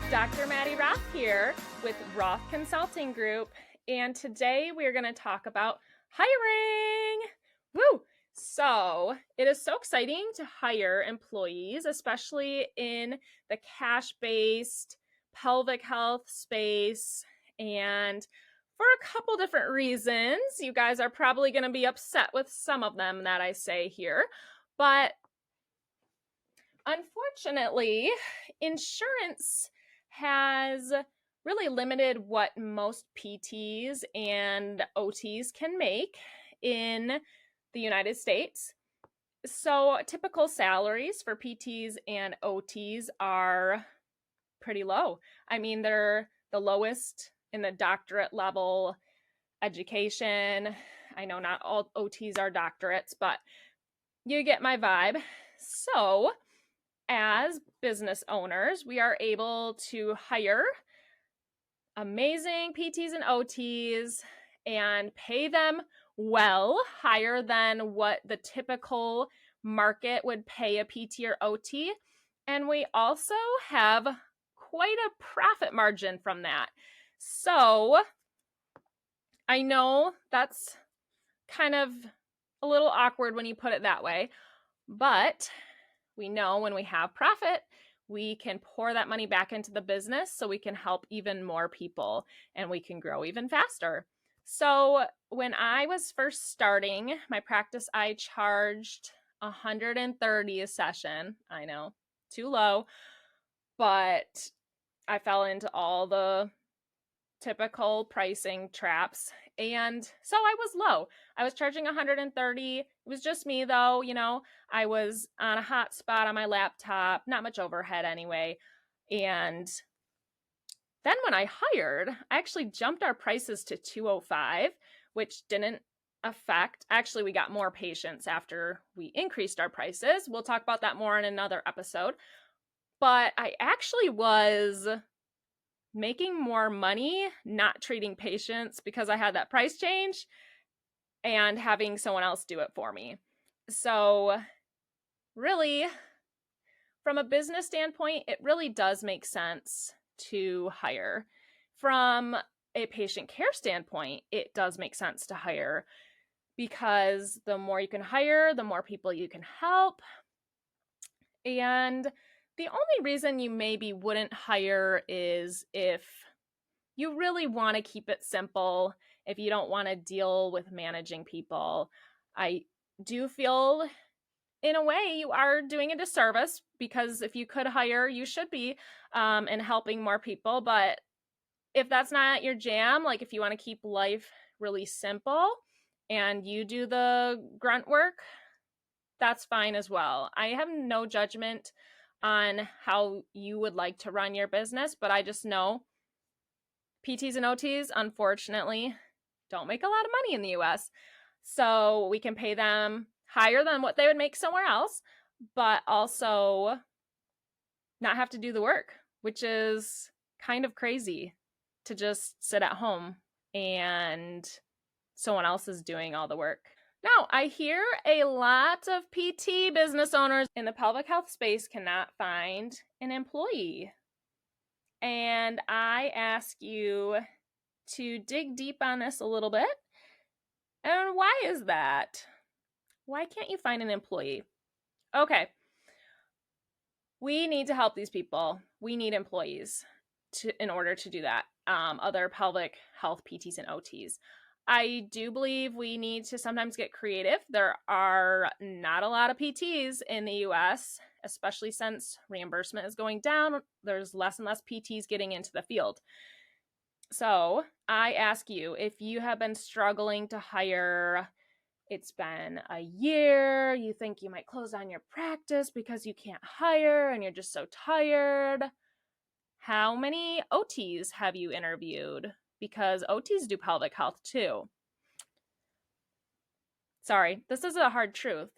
Dr. Maddy Roth here with Roth Consulting Group, and today we are going to talk about hiring. Woo! So it is so exciting to hire employees, especially in the cash-based pelvic health space, and for a couple different reasons. You guys are probably going to be upset with some of them that I say here, but unfortunately, insurance has really limited what most PTs and OTs can make in the United States. So typical salaries for PTs and OTs are pretty low. I mean, they're the lowest in the doctorate level education. I know not all OTs are doctorates, but you get my vibe. So as business owners, we are able to hire amazing PTs and OTs and pay them well, higher than what the typical market would pay a PT or OT. And we also have quite a profit margin from that. So I know that's kind of a little awkward when you put it that way, but we know when we have profit, we can pour that money back into the business so we can help even more people and we can grow even faster. So when I was first starting my practice, I charged $130 a session. I know, too low, but I fell into all the typical pricing traps. And so I was low. I was charging $130. It was just me though, I was on a hot spot on my laptop, not much overhead anyway. And then when I hired, I actually jumped our prices to $205, which didn't affect, actually we got more patients after we increased our prices. We'll talk about that more in another episode. But I actually was making more money not treating patients because I had that price change and having someone else do it for me. So really, from a business standpoint, it really does make sense to hire. From a patient care standpoint, it does make sense to hire because the more you can hire, the more people you can help. And the only reason you maybe wouldn't hire is if you really want to keep it simple, if you don't want to deal with managing people. I do feel in a way you are doing a disservice because if you could hire, you should be in helping more people. But if that's not your jam, like if you want to keep life really simple and you do the grunt work, that's fine as well. I have no judgment on how you would like to run your business, but I just know PTs and OTs, unfortunately, don't make a lot of money in the US. So we can pay them higher than what they would make somewhere else, but also not have to do the work, which is kind of crazy to just sit at home and someone else is doing all the work. Now, I hear a lot of PT business owners in the pelvic health space cannot find an employee. And I ask you to dig deep on this a little bit. And why is that? Why can't you find an employee? Okay. We need to help these people. We need employees in order to do that. Other pelvic health PTs and OTs. I do believe we need to sometimes get creative. There are not a lot of PTs in the US, especially since reimbursement is going down. There's less and less PTs getting into the field. So I ask you, if you have been struggling to hire, it's been a year, you think you might close down your practice because you can't hire and you're just so tired. How many OTs have you interviewed? Because OTs do pelvic health too. Sorry, this is a hard truth,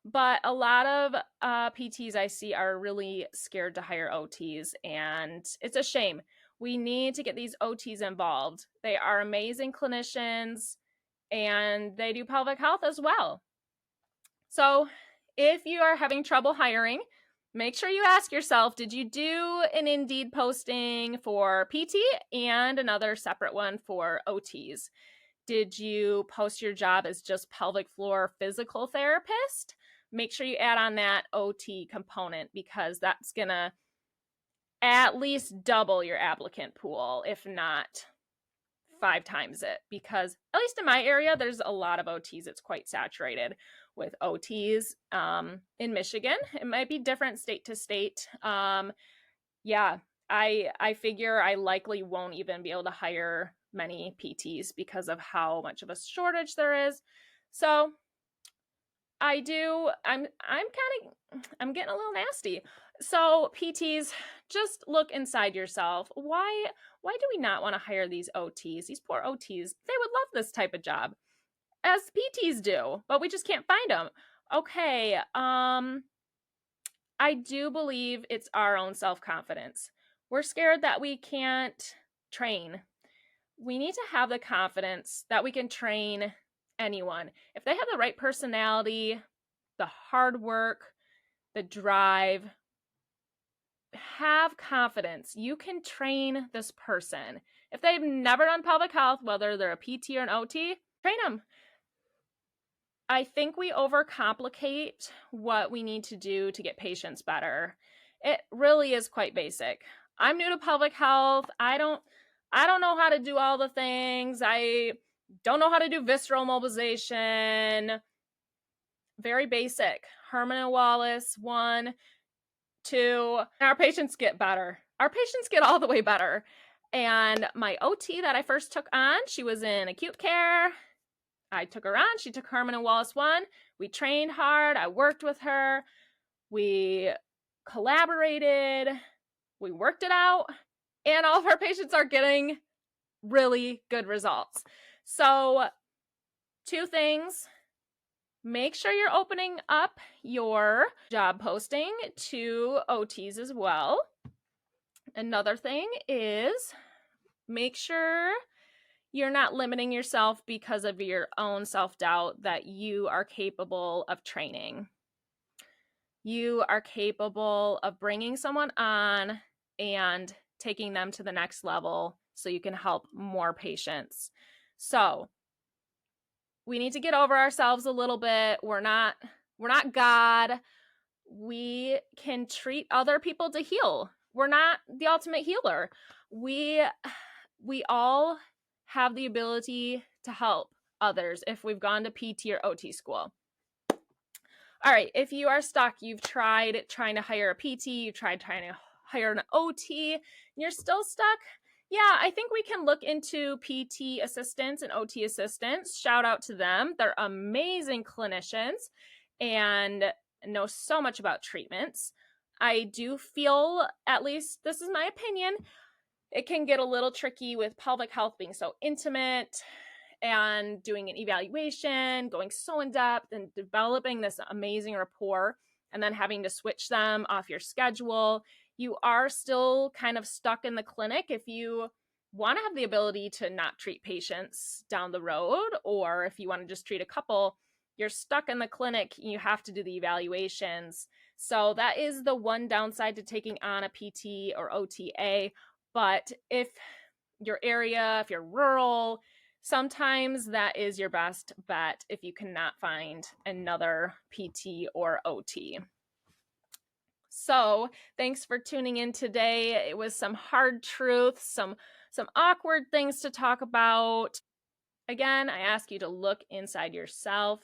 but a lot of PTs I see are really scared to hire OTs, and it's a shame. We need to get these OTs involved. They are amazing clinicians, and they do pelvic health as well. So if you are having trouble hiring, make sure you ask yourself, did you do an Indeed posting for PT and another separate one for OTs? Did you post your job as just pelvic floor physical therapist? Make sure you add on that OT component, because that's going to at least double your applicant pool, if not 5 times it, because at least in my area, there's a lot of OTs. It's quite saturated with OTs in Michigan. It might be different state to state. Yeah, I figure I likely won't even be able to hire many PTs because of how much of a shortage there is. So I'm getting a little nasty. So PTs, just look inside yourself. Why do we not want to hire these OTs? These poor OTs, they would love this type of job, as PTs do, but we just can't find them. Okay, I do believe it's our own self-confidence. We're scared that we can't train. We need to have the confidence that we can train anyone. If they have the right personality, the hard work, the drive, have confidence. You can train this person. If they've never done pelvic health, whether they're a PT or an OT, train them. I think we overcomplicate what we need to do to get patients better. It really is quite basic. I'm new to pelvic health. I don't know how to do all the things. I don't know how to do visceral mobilization. Very basic. Herman and Wallace, 1, 2. Our patients get better. Our patients get all the way better. And my OT that I first took on, she was in acute care. I took her on. She took Herman and Wallace 1. We trained hard. I worked with her. We collaborated. We worked it out. And all of our patients are getting really good results. So 2 things. Make sure you're opening up your job posting to OTs as well. Another thing is make sure you're not limiting yourself because of your own self-doubt that you are capable of training. You are capable of bringing someone on and taking them to the next level so you can help more patients. So we need to get over ourselves a little bit. We're not God. We can treat other people to heal. We're not the ultimate healer. We all have the ability to help others if we've gone to PT or OT school. All right, if you are stuck, you've tried trying to hire a PT, you've tried trying to hire an OT, and you're still stuck, yeah, I think we can look into PT assistants and OT assistants. Shout out to them. They're amazing clinicians and know so much about treatments. I do feel, at least this is my opinion, it can get a little tricky with pelvic health being so intimate and doing an evaluation, going so in depth and developing this amazing rapport, and then having to switch them off your schedule. You are still kind of stuck in the clinic if you want to have the ability to not treat patients down the road, or if you want to just treat a couple, you're stuck in the clinic. You have to do the evaluations. So that is the one downside to taking on a PT or OTA. But if your area, if you're rural, sometimes that is your best bet if you cannot find another PT or OT. So thanks for tuning in today. It was some hard truths, some awkward things to talk about. Again, I ask you to look inside yourself.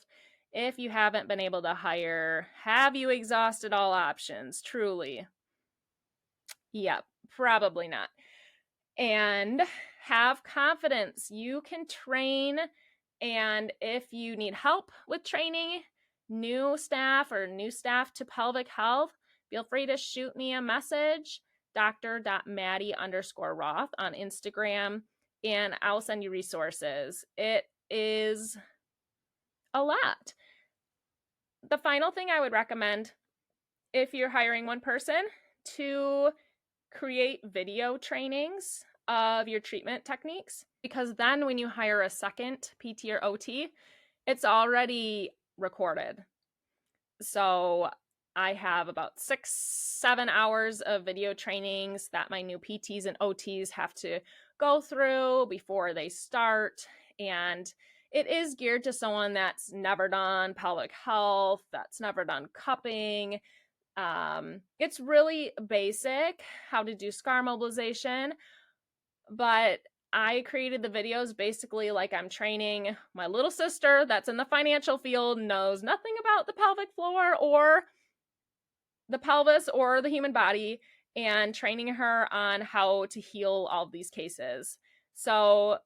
If you haven't been able to hire, have you exhausted all options? Truly. Yep, probably not. And have confidence. You can train, and if you need help with training new staff to pelvic health, feel free to shoot me a message, dr.maddy_Roth on Instagram, and I'll send you resources. It is a lot. The final thing I would recommend, if you're hiring one person, to create video trainings of your treatment techniques, because then when you hire a second PT or OT, it's already recorded. So I have about 6-7 hours of video trainings that my new PTs and OTs have to go through before they start. And it is geared to someone that's never done pelvic health, that's never done cupping. It's really basic how to do scar mobilization, but I created the videos basically like I'm training my little sister that's in the financial field, knows nothing about the pelvic floor or the pelvis or the human body, and training her on how to heal all of these cases. So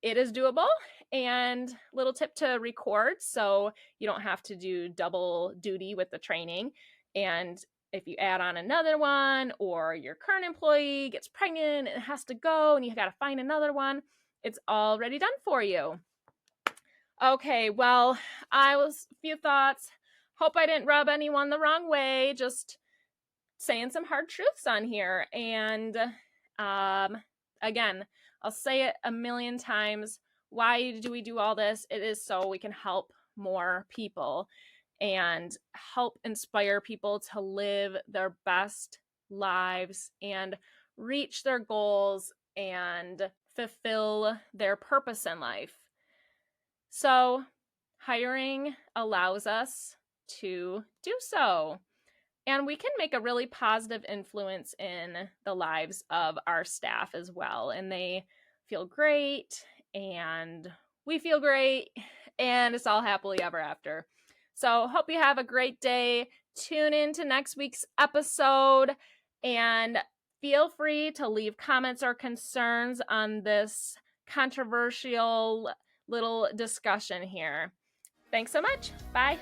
it is doable. And little tip to record so you don't have to do double duty with the training. And if you add on another one, or your current employee gets pregnant and has to go and you got to find another one, it's already done for you. Okay, well, a few thoughts. Hope I didn't rub anyone the wrong way. Just saying some hard truths on here. And again, I'll say it a million times. Why do we do all this? It is so we can help more people and help inspire people to live their best lives and reach their goals and fulfill their purpose in life. So hiring allows us to do so. And we can make a really positive influence in the lives of our staff as well. And they feel great, and we feel great, and it's all happily ever after. So hope you have a great day. Tune in to next week's episode, and feel free to leave comments or concerns on this controversial little discussion here. Thanks so much. Bye.